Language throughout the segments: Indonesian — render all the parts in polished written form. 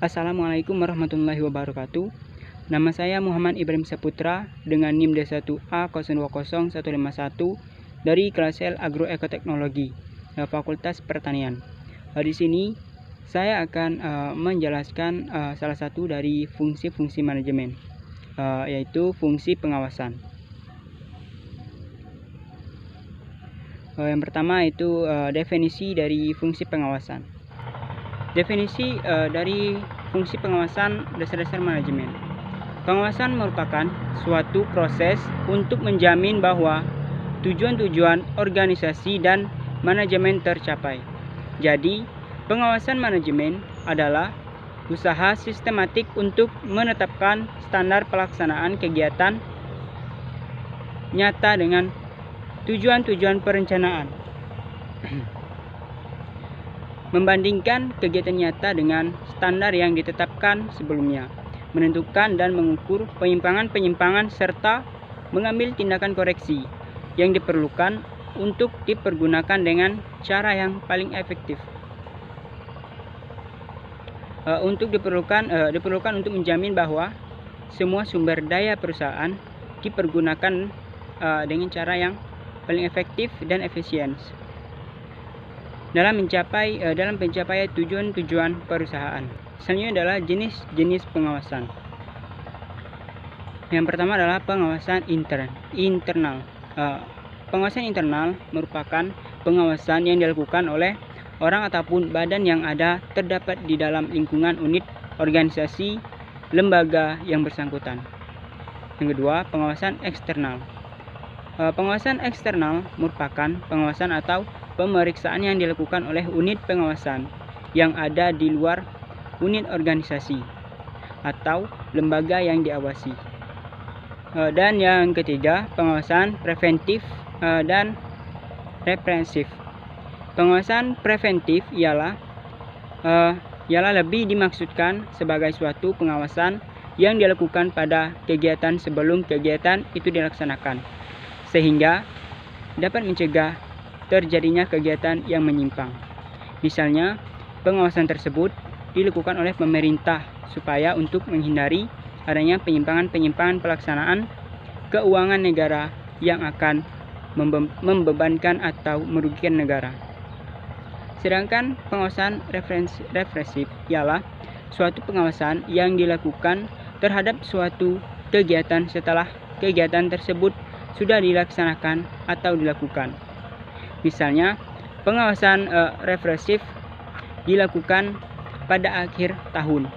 Assalamualaikum warahmatullahi wabarakatuh. Nama saya Muhammad Ibrahim Saputra dengan NIM D1A020151 dari kelas L Agroekoteknologi, Fakultas Pertanian. Di sini saya akan menjelaskan salah satu dari fungsi-fungsi manajemen, yaitu fungsi pengawasan. Yang pertama itu definisi dari fungsi pengawasan. Definisi dari fungsi pengawasan dasar-dasar manajemen. Pengawasan merupakan suatu proses untuk menjamin bahwa tujuan-tujuan organisasi dan manajemen tercapai. Jadi, pengawasan manajemen adalah usaha sistematik untuk menetapkan standar pelaksanaan kegiatan nyata dengan tujuan-tujuan perencanaan. Membandingkan kegiatan nyata dengan standar yang ditetapkan sebelumnya, menentukan dan mengukur penyimpangan-penyimpangan serta mengambil tindakan koreksi yang diperlukan untuk dipergunakan dengan cara yang paling efektif. Diperlukan untuk menjamin bahwa semua sumber daya perusahaan dipergunakan dengan cara yang paling efektif dan efisien dalam pencapaian tujuan-tujuan perusahaan. Selanjutnya adalah jenis-jenis pengawasan. Yang pertama adalah pengawasan internal. Pengawasan internal merupakan pengawasan yang dilakukan oleh orang ataupun badan yang terdapat di dalam lingkungan unit organisasi lembaga yang bersangkutan. Yang kedua, pengawasan eksternal. Pengawasan eksternal merupakan pengawasan atau pemeriksaan yang dilakukan oleh unit pengawasan yang ada di luar unit organisasi atau lembaga yang diawasi. Dan yang ketiga, pengawasan preventif dan represif. Pengawasan preventif ialah lebih dimaksudkan sebagai suatu pengawasan yang dilakukan pada kegiatan sebelum kegiatan itu dilaksanakan, sehingga dapat mencegah terjadinya kegiatan yang menyimpang. Misalnya, pengawasan tersebut dilakukan oleh pemerintah supaya untuk menghindari adanya penyimpangan-penyimpangan pelaksanaan keuangan negara yang akan membebankan atau merugikan negara. Sedangkan pengawasan represif ialah suatu pengawasan yang dilakukan terhadap suatu kegiatan setelah kegiatan tersebut sudah dilaksanakan atau dilakukan. Misalnya, pengawasan represif dilakukan pada akhir tahun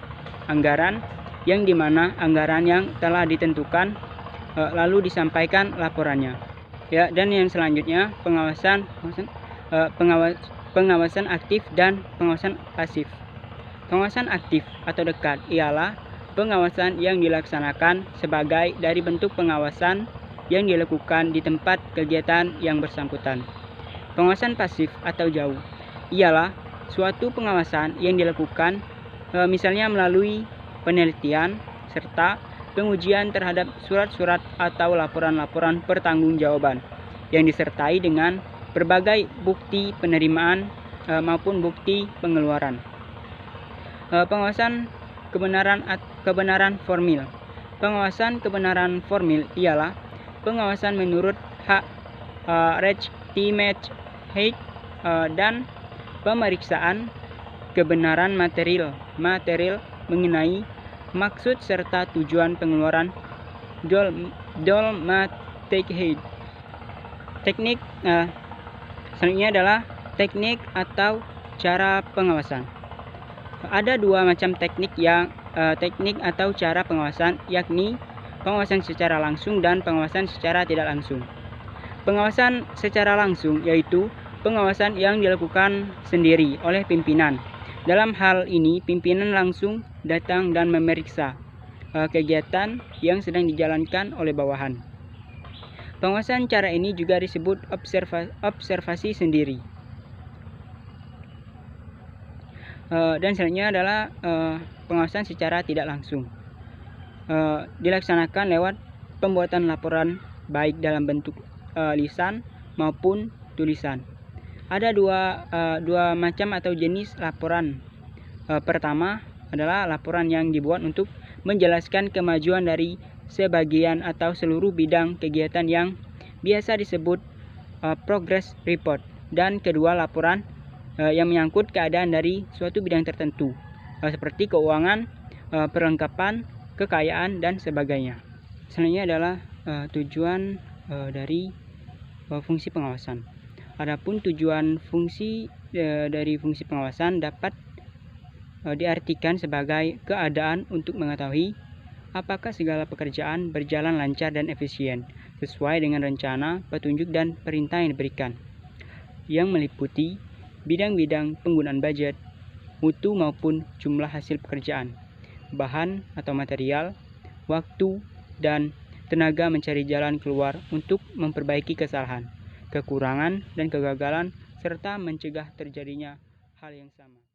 anggaran, yang dimana anggaran yang telah ditentukan lalu disampaikan laporannya. Ya, dan yang selanjutnya pengawasan aktif dan pengawasan pasif. Pengawasan aktif atau dekat ialah pengawasan yang dilaksanakan sebagai dari bentuk pengawasan yang dilakukan di tempat kegiatan yang bersangkutan. Pengawasan pasif atau jauh ialah suatu pengawasan yang dilakukan misalnya melalui penelitian serta pengujian terhadap surat-surat atau laporan-laporan pertanggungjawaban yang disertai dengan berbagai bukti penerimaan maupun bukti pengeluaran. Pengawasan kebenaran formil. Pengawasan kebenaran formil ialah pengawasan menurut hak legitimate dan pemeriksaan kebenaran material mengenai maksud serta tujuan pengeluaran dolmatic. Teknik selanjutnya adalah teknik atau cara pengawasan. Ada dua macam teknik atau cara pengawasan, yakni pengawasan secara langsung dan pengawasan secara tidak langsung. Pengawasan secara langsung yaitu pengawasan yang dilakukan sendiri oleh pimpinan. Dalam hal ini, pimpinan langsung datang dan memeriksa kegiatan yang sedang dijalankan oleh bawahan. Pengawasan cara ini juga disebut observasi sendiri. Dan selanjutnya adalah pengawasan secara tidak langsung. Dilaksanakan lewat pembuatan laporan baik dalam bentuk lisan maupun tulisan. Ada dua macam atau jenis laporan. Pertama, adalah laporan yang dibuat untuk menjelaskan kemajuan dari sebagian atau seluruh bidang kegiatan yang biasa disebut progress report. Dan kedua, laporan yang menyangkut keadaan dari suatu bidang tertentu, seperti keuangan, perlengkapan, kekayaan, dan sebagainya. Selanjutnya adalah tujuan dari fungsi pengawasan. Adapun tujuan fungsi dari fungsi pengawasan dapat diartikan sebagai keadaan untuk mengetahui apakah segala pekerjaan berjalan lancar dan efisien sesuai dengan rencana, petunjuk, dan perintah yang diberikan, yang meliputi bidang-bidang penggunaan budget, mutu maupun jumlah hasil pekerjaan, bahan atau material, waktu, dan tenaga mencari jalan keluar untuk memperbaiki kesalahan, kekurangan, dan kegagalan, serta mencegah terjadinya hal yang sama.